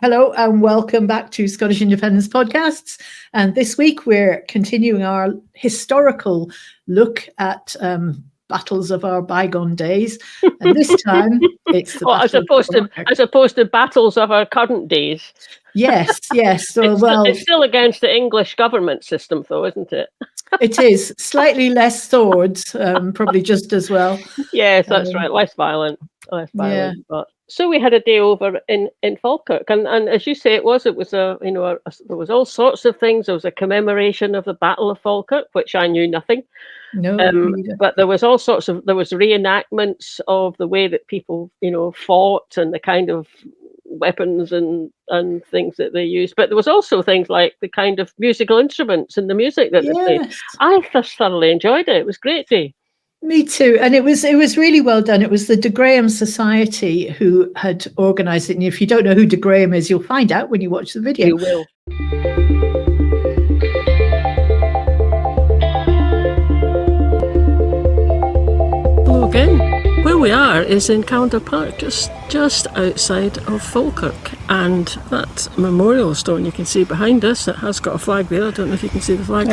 Hello and welcome back to Scottish Independence Podcasts. And this week we're continuing our historical look at battles of our bygone days. And this time it's the as opposed to battles of our current days. Yes. So, it's still against the English government system, though, isn't it? It is. Slightly less swords, probably just as well. Yes, that's right. Less violent. Yeah. But so we had a day over in Falkirk, and as you say, there was all sorts of things. There was a commemoration of the Battle of Falkirk, which I knew nothing. No, but there was there was re-enactments of the way that people, fought and the kind of weapons and things that they used. But there was also things like the kind of musical instruments and the music that they played. I just thoroughly enjoyed it. It was a great day. Me too. And it was really well done. It was the Graeme Society who had organised it. And if you don't know who Graeme is, you'll find out when you watch the video. You will. Hello again. Where we are is in Calendar Park, just outside of Falkirk, and that memorial stone you can see behind us, it has got a flag there. I don't know if you can see the flag.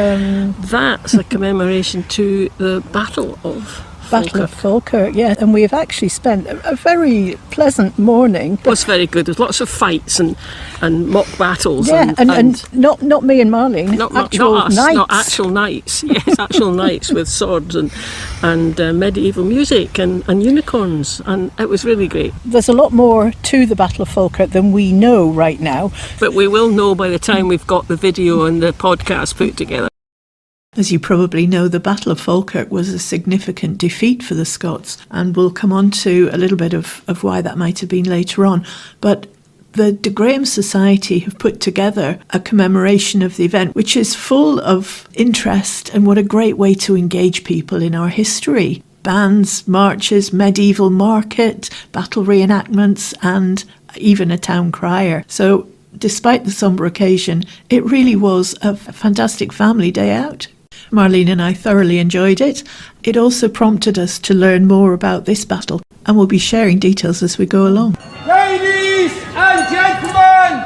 That's a commemoration to the Battle of Falkirk, yeah. And we've actually spent a very pleasant morning. It was very good. There's lots of fights and mock battles. Yeah, and not me and Marlene. Not us, not actual knights. Yes, actual knights with swords and medieval music and unicorns. And it was really great. There's a lot more to the Battle of Falkirk than we know right now. But we will know by the time we've got the video and the podcast put together. As you probably know, the Battle of Falkirk was a significant defeat for the Scots, and we'll come on to a little bit of why that might have been later on. But the Graeme Society have put together a commemoration of the event, which is full of interest, and what a great way to engage people in our history. Bands, marches, medieval market, battle reenactments, and even a town crier. So despite the sombre occasion, it really was a fantastic family day out. Marlene and I thoroughly enjoyed it. It also prompted us to learn more about this battle, and we'll be sharing details as we go along. Ladies and gentlemen,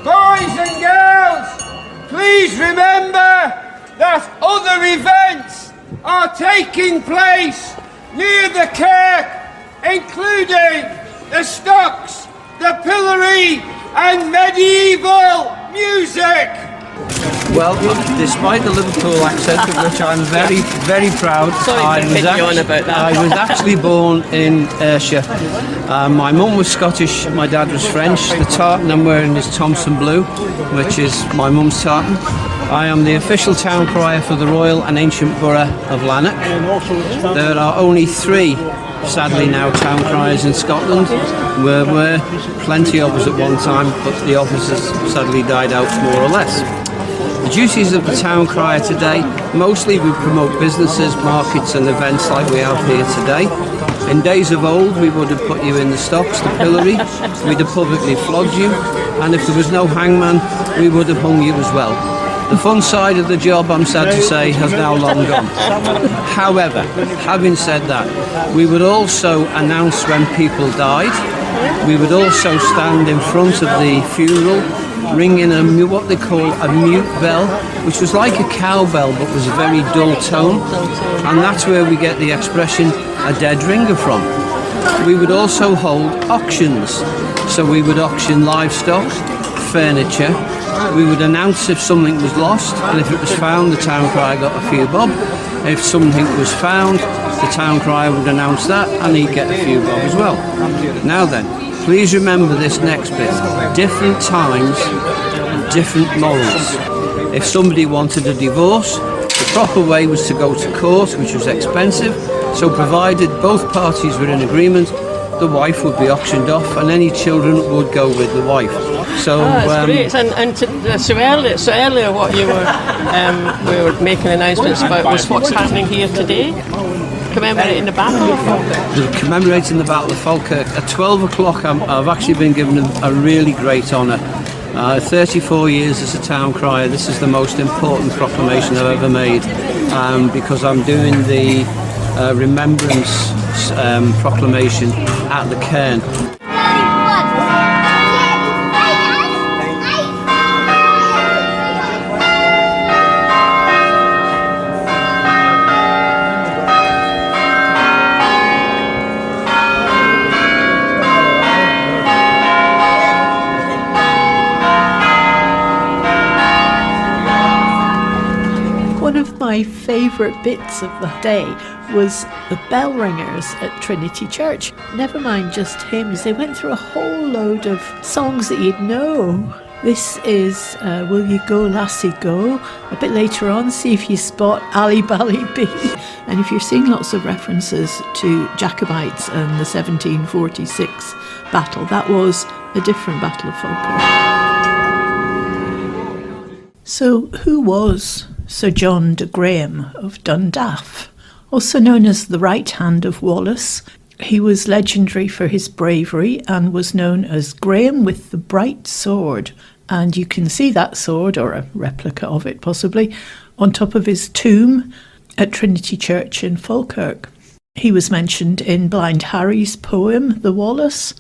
boys and girls, please remember that other events are taking place near the kirk, including the stocks, the pillory and medieval music. Well, despite the Liverpool accent, of which I'm very, very proud, I was actually born in Ayrshire. My mum was Scottish, my dad was French. The tartan I'm wearing is Thompson Blue, which is my mum's tartan. I am the official town crier for the Royal and Ancient Borough of Lanark. There are only 3, sadly now, town criers in Scotland. There were plenty of us at one time, but the officers sadly died out more or less. The duties of the town crier today, mostly we promote businesses, markets and events like we have here today. In days of old, we would have put you in the stocks, the pillory, we'd have publicly flogged you, and if there was no hangman, we would have hung you as well. The fun side of the job, I'm sad to say, has now long gone. However, having said that, we would also announce when people died. We would also stand in front of the funeral, ringing what they call a mute bell, which was like a cowbell but was a very dull tone, and that's where we get the expression a dead ringer from. We would also hold auctions, so we would auction livestock, furniture. We would announce if something was lost, and if it was found, the town crier got a few bob. If something was found, the town crier would announce that, and he'd get a few bob as well. Now then, please remember this next bit. Different times, different morals. If somebody wanted a divorce, the proper way was to go to court, which was expensive, so provided both parties were in agreement, the wife would be auctioned off and any children would go with the wife. So that's great. So earlier what you were we were making announcements about was what's happening here today, commemorating the Battle of Falkirk. Commemorating the Battle of Falkirk. At 12 o'clock I've actually been given a really great honour. 34 years as a town crier, this is the most important proclamation I've ever made, because I'm doing the remembrance proclamation at the cairn. my favourite bits of the day was the bell ringers at Trinity Church. Never mind just hymns, they went through a whole load of songs that you'd know. This is Will You Go Lassie Go. A bit later on, see if you spot Ali Bally Bee. And if you're seeing lots of references to Jacobites and the 1746 battle, that was a different Battle of Falkirk. So who was Sir John de Graeme of Dundaff? Also known as the right hand of Wallace, he was legendary for his bravery and was known as Graeme with the bright sword. And you can see that sword, or a replica of it possibly, on top of his tomb at Trinity Church in Falkirk. He was mentioned in Blind Harry's poem, The Wallace.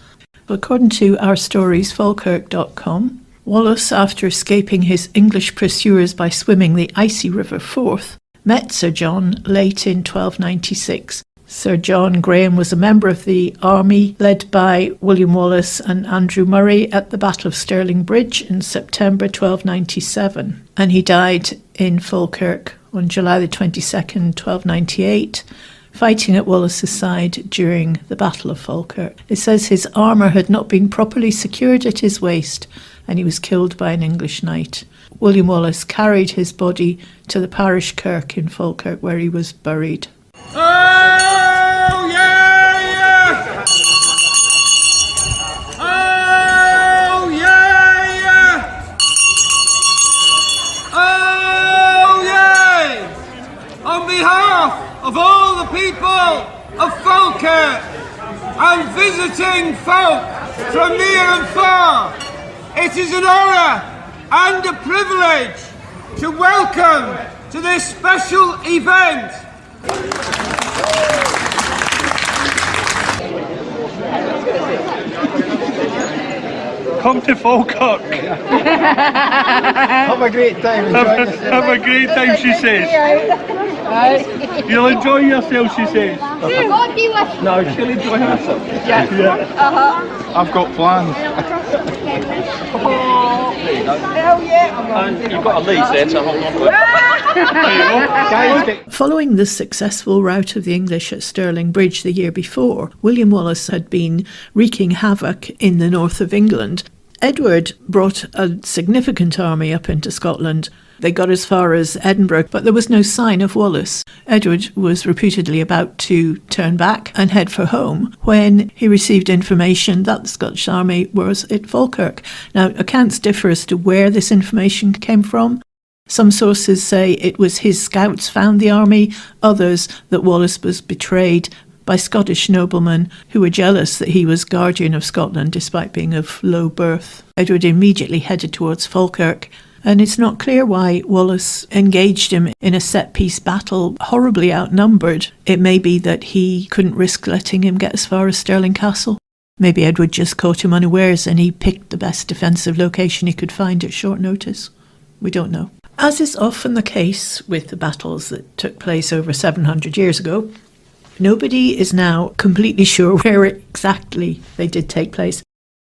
According to ourstoriesfalkirk.com, Wallace, after escaping his English pursuers by swimming the icy River Forth, met Sir John late in 1296. Sir John Graeme was a member of the army led by William Wallace and Andrew Murray at the Battle of Stirling Bridge in September 1297. And he died in Falkirk on July the 22nd, 1298, fighting at Wallace's side during the Battle of Falkirk. It says his armour had not been properly secured at his waist and he was killed by an English knight. William Wallace carried his body to the parish kirk in Falkirk where he was buried. Oh, yeah! Oh, yeah! Oh, yeah! On behalf of all the people of Falkirk and visiting folk from near and far, it is an honour and a privilege to welcome to this special event come to Falkirk. Have a great time. Have a great time, she says. You'll enjoy yourself, she says. No, she'll enjoy herself. Yeah. I've got plans. Hell yeah! And you've got a lease there to hold on to it. Following the successful rout of the English at Stirling Bridge the year before, William Wallace had been wreaking havoc in the north of England. Edward brought a significant army up into Scotland. They got as far as Edinburgh, but there was no sign of Wallace. Edward was reputedly about to turn back and head for home when he received information that the Scottish army was at Falkirk. Now, accounts differ as to where this information came from. Some sources say it was his scouts found the army, others that Wallace was betrayed by Scottish noblemen who were jealous that he was guardian of Scotland despite being of low birth. Edward immediately headed towards Falkirk, and it's not clear why Wallace engaged him in a set-piece battle, horribly outnumbered. It may be that he couldn't risk letting him get as far as Stirling Castle. Maybe Edward just caught him unawares and he picked the best defensive location he could find at short notice. We don't know. As is often the case with the battles that took place over 700 years ago, nobody is now completely sure where exactly they did take place.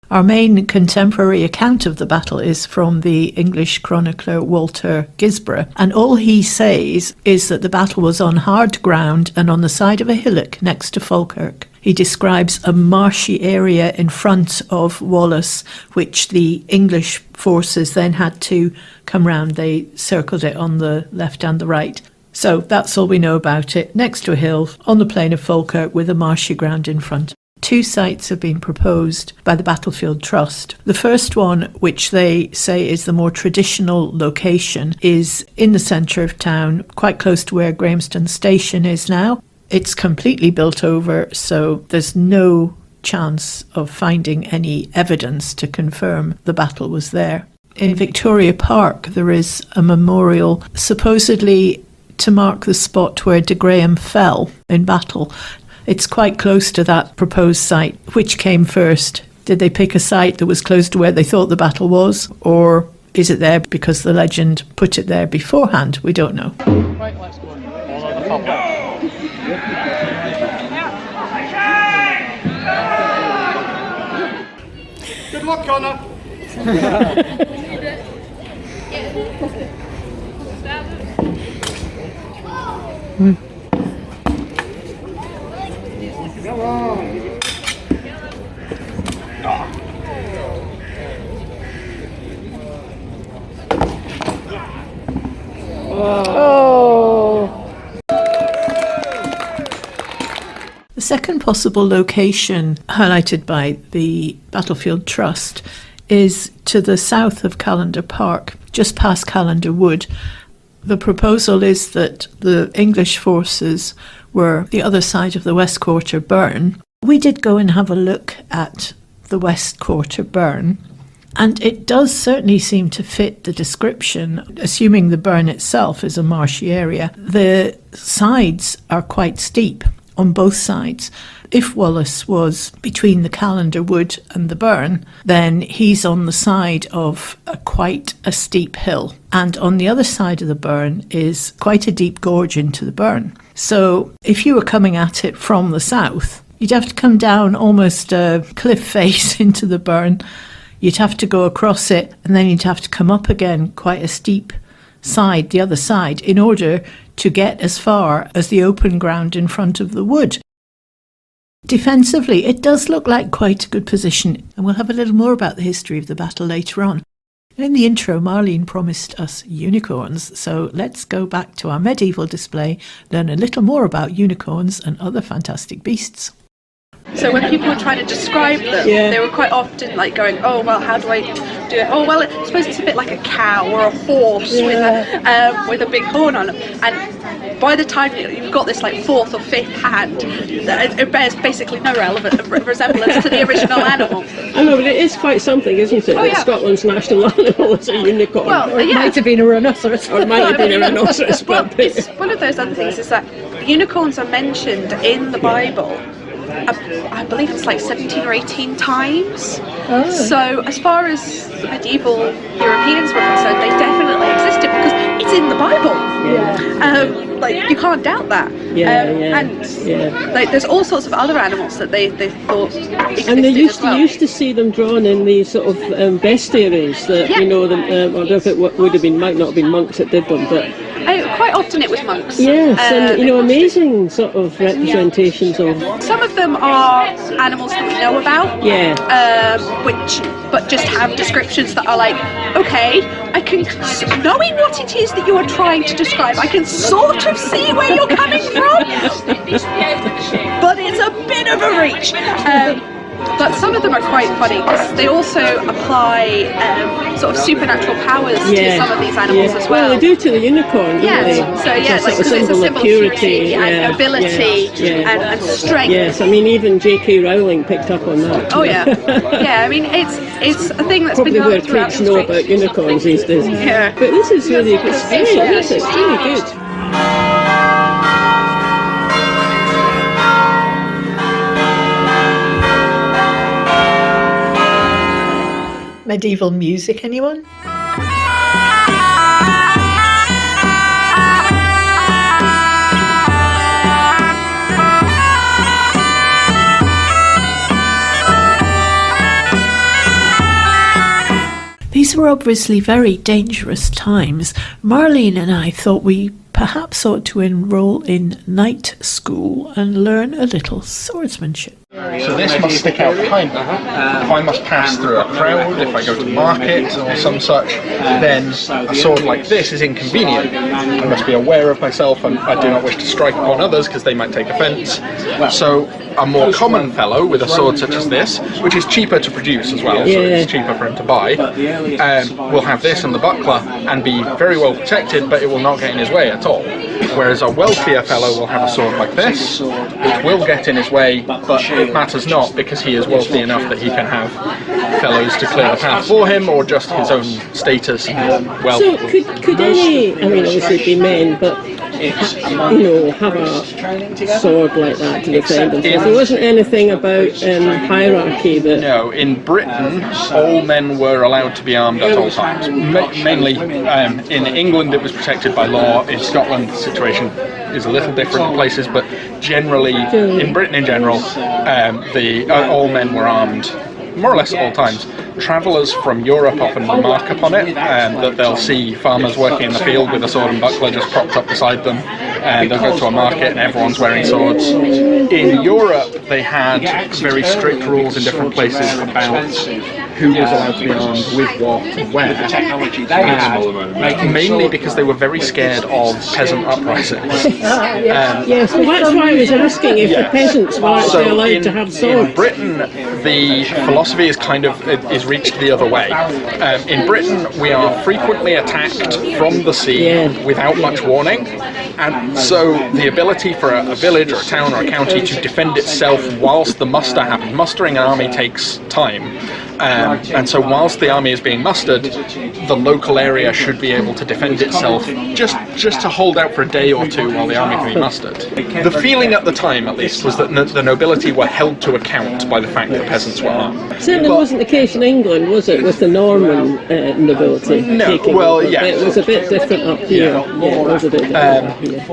Our main contemporary account of the battle is from the English chronicler Walter Gisborough, and all he says is that the battle was on hard ground and on the side of a hillock next to Falkirk. He describes a marshy area in front of Wallace, which the English forces then had to come round. They circled it on the left and the right. So that's all we know about it. Next to a hill on the plain of Falkirk with a marshy ground in front. 2 sites have been proposed by the Battlefield Trust. The first one, which they say is the more traditional location, is in the centre of town, quite close to where Graveston Station is now. It's completely built over, so there's no chance of finding any evidence to confirm the battle was there. In Victoria Park, there is a memorial supposedly to mark the spot where de Graeme fell in battle. It's quite close to that proposed site. Which came first? Did they pick a site that was close to where they thought the battle was? Or is it there because the legend put it there beforehand? We don't know. Right, let's go. All over the top. Good luck, Connor. The second possible location highlighted by the Battlefield Trust is to the south of Callander Park, just past Callander Wood. The proposal is that the English forces were the other side of the West Quarter burn. We did go and have a look at the West Quarter burn, and it does certainly seem to fit the description, assuming the burn itself is a marshy area. The sides are quite steep on both sides. If Wallace was between the Callander Wood and the burn, then he's on the side of quite a steep hill. And on the other side of the burn is quite a deep gorge into the burn. So if you were coming at it from the south, you'd have to come down almost a cliff face into the burn. You'd have to go across it, and then you'd have to come up again quite a steep side, the other side, in order to get as far as the open ground in front of the wood. Defensively, it does look like quite a good position, and we'll have a little more about the history of the battle later on. In the intro, Marlene promised us unicorns, so let's go back to our medieval display, learn a little more about unicorns and other fantastic beasts. So when people were trying to describe them, they were quite often like going, oh, well, how do I do it? Oh, well, I suppose it's a bit like a cow or a horse with a big horn on them. And by the time you've got this like fourth or fifth hand, it bears basically no resemblance to the original animal. I know, but it is quite something, isn't it? That Scotland's national animal is a unicorn. Well, or it might have been a rhinoceros. Or it might have been a rhinoceros. Well, it's one of those other things is that unicorns are mentioned in the Bible. I believe it's like 17 or 18 times. Oh. So as far as medieval Europeans were concerned, they definitely existed because it's in the Bible. Yeah. Like you can't doubt that. And like there's all sorts of other animals that they thought existed. And they used as well. to see them drawn in these sort of bestiaries that I don't know if it would have been, might not have been monks that did them, but quite often it was monks. Yes, and amazing sort of representations of. Some of them are animals that we know about. Yeah. But just have descriptions that are like, okay, I can, knowing what it is that you are trying to describe, I can sort of see where you're coming from, but it's a bit of a reach. But some of them are quite funny because they also apply sort of supernatural powers to some of these animals as well. Well, they do to the unicorn, don't they? So like, it's a symbol of purity and ability and strength. Yes, I mean even J.K. Rowling picked up on that. Oh yeah, I mean it's a thing that's probably been where throughout kids know about unicorns these days. Yeah. But this is really good. It's really good. Medieval music, anyone? These were obviously very dangerous times. Marlene and I thought we perhaps ought to enrol in night school and learn a little swordsmanship. So this must stick out behind me. If I must pass through a crowd, if I go to market or some such, then a sword like this is inconvenient. I must be aware of myself and I do not wish to strike upon others because they might take offence. So a more common fellow with a sword such as this, which is cheaper to produce as well, so it's cheaper for him to buy, will have this and the buckler and be very well protected, but it will not get in his way at all. Whereas a wealthier fellow will have a sword like this, which will get in his way, but it matters not because he is wealthy enough that he can have fellows to clear the path for him, or just his own status and wealth. So could any, I mean obviously it'd be men, but have a sword like that to defend themselves? There wasn't anything about hierarchy that... No, in Britain all men were allowed to be armed at all times. Mainly in England it was protected by law. In Scotland the situation is a little different in places, but generally in Britain in general all men were armed more or less at all times, travellers from Europe often remark upon it, that they'll see farmers working in the field with a sword and buckler just propped up beside them, and they'll go to a market and everyone's wearing swords. In Europe, they had very strict rules in different places about who was allowed to be armed with what and where, mainly because they were very scared of peasant uprisings. Yes, well that's why I was asking if the peasants were actually allowed to have swords. In Britain, the philosophy is reached the other way. In Britain, we are frequently attacked from the sea without much warning, and so the ability for a village or a town or a county to defend itself whilst the muster happens. Mustering an army takes time. And so whilst the army is being mustered, the local area should be able to defend itself just to hold out for a day or two while the army can be mustered. The feeling at the time, at least, was that the nobility were held to account by the fact that peasants were armed. Certainly wasn't the case in England, was it, with the Norman nobility? No, well, yeah. It was a bit different up here. Yeah, it was a bit different up here.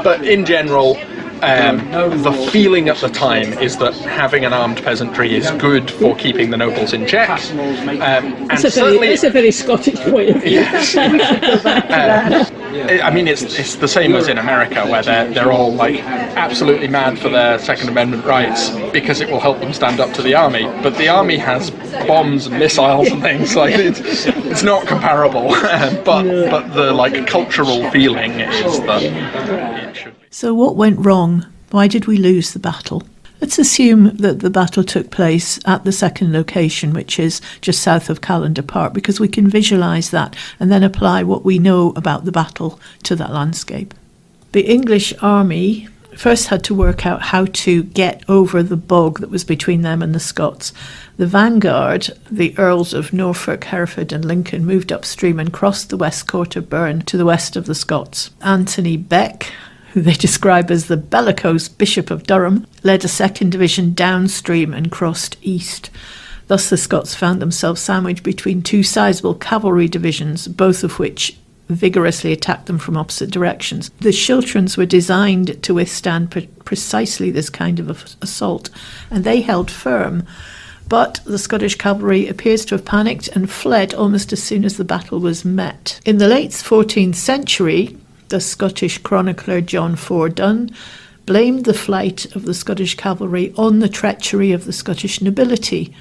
But in general, the feeling at the time is that having an armed peasantry is good for keeping the nobles in check. It's a very Scottish point of view. Yes. I mean, it's the same as in America, where they're all like absolutely mad for their Second Amendment rights because it will help them stand up to the army. But the army has bombs and missiles and things. Like it's not comparable. But the cultural feeling is that it should be. So what went wrong? Why did we lose the battle? Let's assume that the battle took place at the second location, which is just south of Callander Park, because we can visualise that and then apply what we know about the battle to that landscape. The English army first had to work out how to get over the bog that was between them and the Scots. The vanguard, the Earls of Norfolk, Hereford and Lincoln, moved upstream and crossed the west court of Burn to the west of the Scots. Anthony Beck, who they describe as the bellicose Bishop of Durham, led a second division downstream and crossed east. Thus the Scots found themselves sandwiched between two sizable cavalry divisions, both of which vigorously attacked them from opposite directions. The Chilterns were designed to withstand precisely this kind of assault, and they held firm. But the Scottish cavalry appears to have panicked and fled almost as soon as the battle was met. In the late 14th century, the Scottish chronicler John Fordun blamed the flight of the Scottish cavalry on the treachery of the Scottish nobility,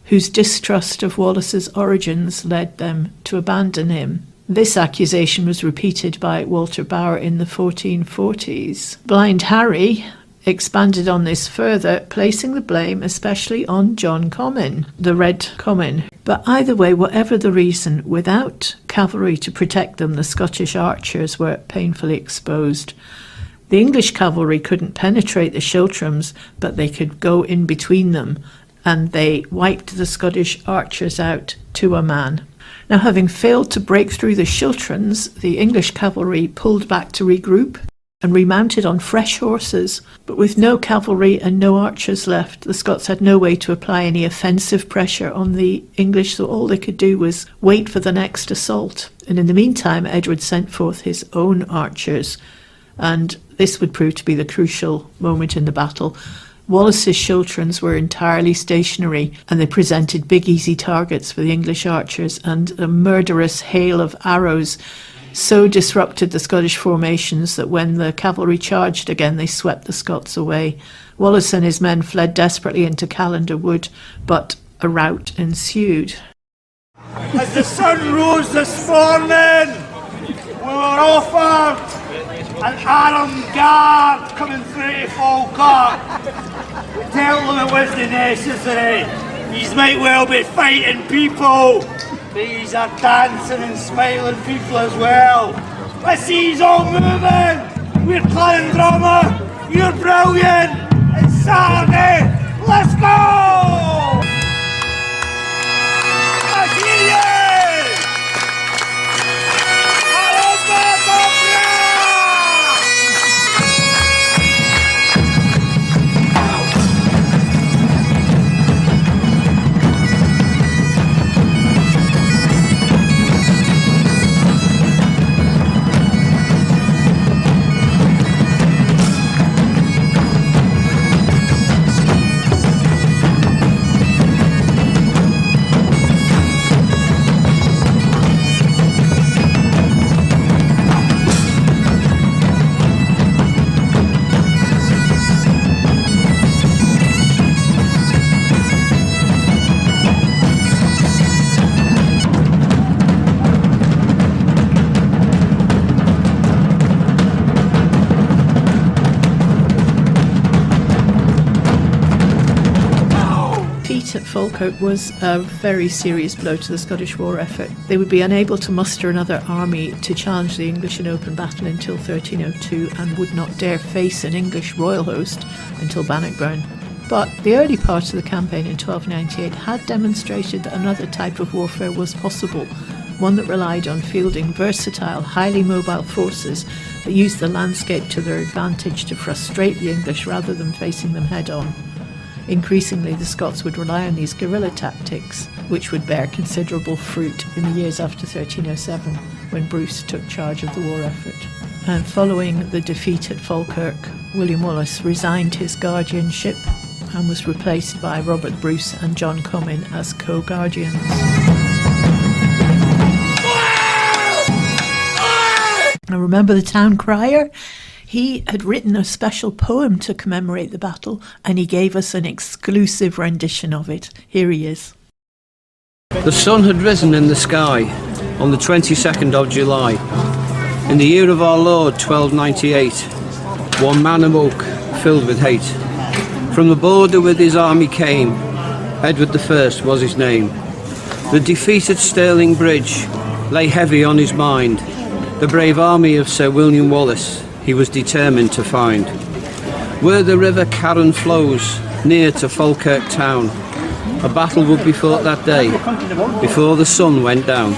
whose distrust of Wallace's origins led them to abandon him. This accusation was repeated by Walter Bauer in the 1440s. Blind Harry expanded on this further, placing the blame especially on John Comyn, the Red Comyn. But either way, whatever the reason, without cavalry to protect them, the Scottish archers were painfully exposed. The English cavalry couldn't penetrate the Chilterns, but they could go in between them, and they wiped the Scottish archers out to a man. Now, having failed to break through the Chilterns, the English cavalry pulled back to regroup and remounted on fresh horses. But with no cavalry and no archers left, the Scots had no way to apply any offensive pressure on the English, so all they could do was wait for the next assault. And in the meantime, Edward sent forth his own archers, and this would prove to be the crucial moment in the battle. Wallace's Chilterns were entirely stationary, and they presented big easy targets for the English archers, and a murderous hail of arrows so disrupted the Scottish formations that when the cavalry charged again, they swept the Scots away. Wallace and his men fled desperately into Callander Wood, but a rout ensued. As the sun rose this morning, we were offered an armed guard coming through to Falkirk. Tell them it wasn't necessary. These might well be fighting people. These are dancing and smiling people as well. I see he's all moving. We're playing drama. You're brilliant. It's Saturday. Let's go! I hear you! Falkirk was a very serious blow to the Scottish war effort. They would be unable to muster another army to challenge the English in open battle until 1302 and would not dare face an English royal host until Bannockburn. But the early part of the campaign in 1298 had demonstrated that another type of warfare was possible, one that relied on fielding versatile, highly mobile forces that used the landscape to their advantage to frustrate the English rather than facing them head-on. Increasingly, the Scots would rely on these guerrilla tactics, which would bear considerable fruit in the years after 1307, when Bruce took charge of the war effort. And following the defeat at Falkirk, William Wallace resigned his guardianship and was replaced by Robert Bruce and John Comyn as co-guardians. Now remember the town crier? He had written a special poem to commemorate the battle, and he gave us an exclusive rendition of it. Here he is. The sun had risen in the sky on the 22nd of July. In the year of our Lord, 1298, one man awoke, filled with hate. From the border with his army came, Edward I was his name. The defeat at Stirling Bridge lay heavy on his mind. The brave army of Sir William Wallace he was determined to find. Where the river Carron flows, near to Falkirk town, a battle would be fought that day, before the sun went down.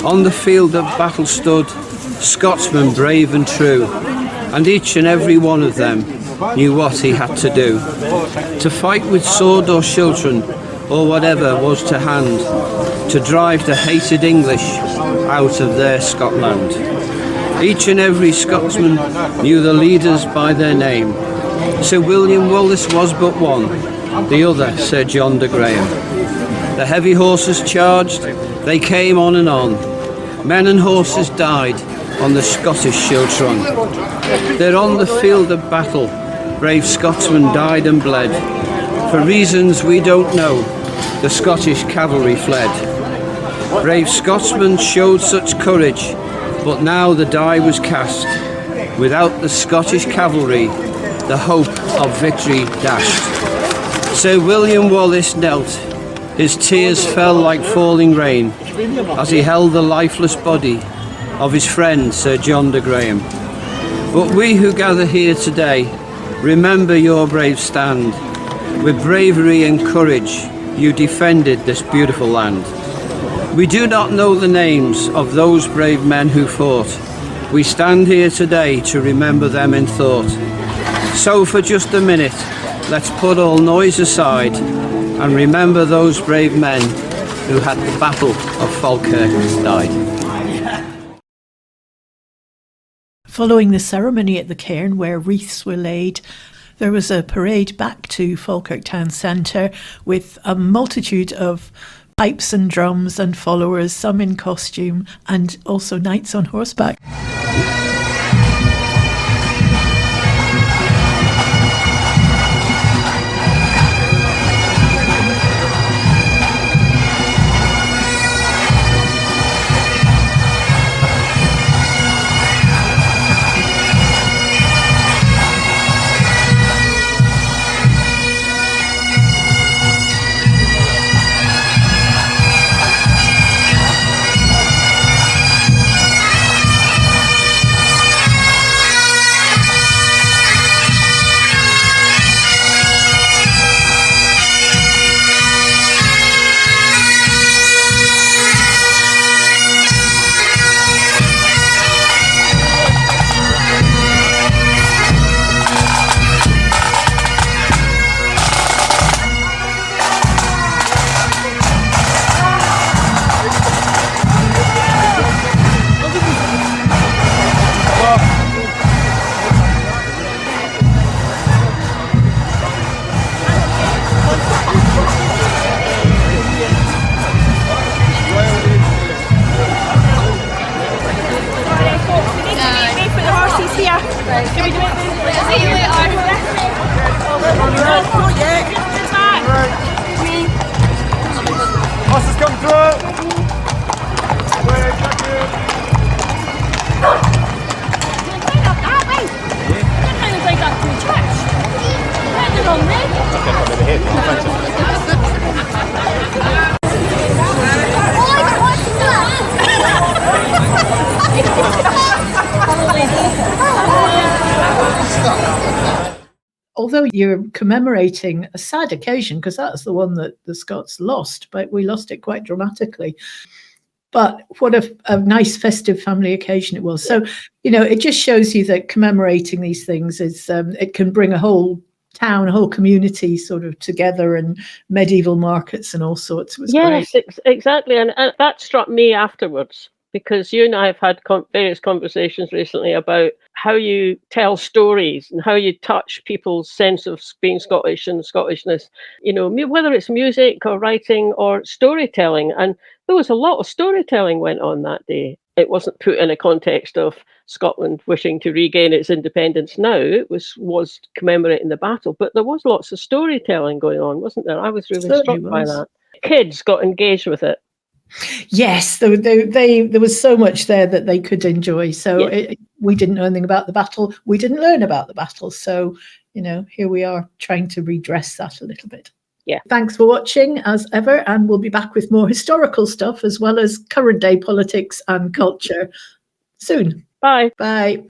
On the field of battle stood Scotsmen brave and true, and each and every one of them knew what he had to do. To fight with sword or children, or whatever was to hand, to drive the hated English out of their Scotland. Each and every Scotsman knew the leaders by their name. Sir William Wallace was but one, the other Sir John de Graeme. The heavy horses charged, they came on and on. Men and horses died on the Scottish shields run. There on the field of battle, brave Scotsmen died and bled. For reasons we don't know, the Scottish cavalry fled. Brave Scotsmen showed such courage, but now the die was cast. Without the Scottish cavalry, the hope of victory dashed. Sir William Wallace knelt, his tears fell like falling rain, as he held the lifeless body of his friend Sir John de Graeme. But we who gather here today, remember your brave stand. With bravery and courage, you defended this beautiful land. We do not know the names of those brave men who fought. We stand here today to remember them in thought. So for just a minute, let's put all noise aside and remember those brave men who had the Battle of Falkirk died. Following the ceremony at the cairn where wreaths were laid, there was a parade back to Falkirk town centre with a multitude of pipes and drums and followers, some in costume, and also knights on horseback. although you're commemorating a sad occasion, because that's the one that the Scots lost, but we lost it quite dramatically. But what a nice festive family occasion it was. So, it just shows you that commemorating these things is, it can bring a whole town, a whole community sort of together, and medieval markets and all sorts. It was great. Exactly. And that struck me afterwards, because you and I have had various conversations recently about how you tell stories and how you touch people's sense of being Scottish and Scottishness, whether it's music or writing or storytelling. And there was a lot of storytelling went on that day. It wasn't put in a context of Scotland wishing to regain its independence now. It was commemorating the battle, but there was lots of storytelling going on, wasn't there? I was really struck by that. Kids got engaged with it. Yes, there was so much there that they could enjoy. So we didn't know anything about the battle. We didn't learn about the battle. So, here we are trying to redress that a little bit. Yeah. Thanks for watching as ever. And we'll be back with more historical stuff as well as current day politics and culture soon. Bye. Bye.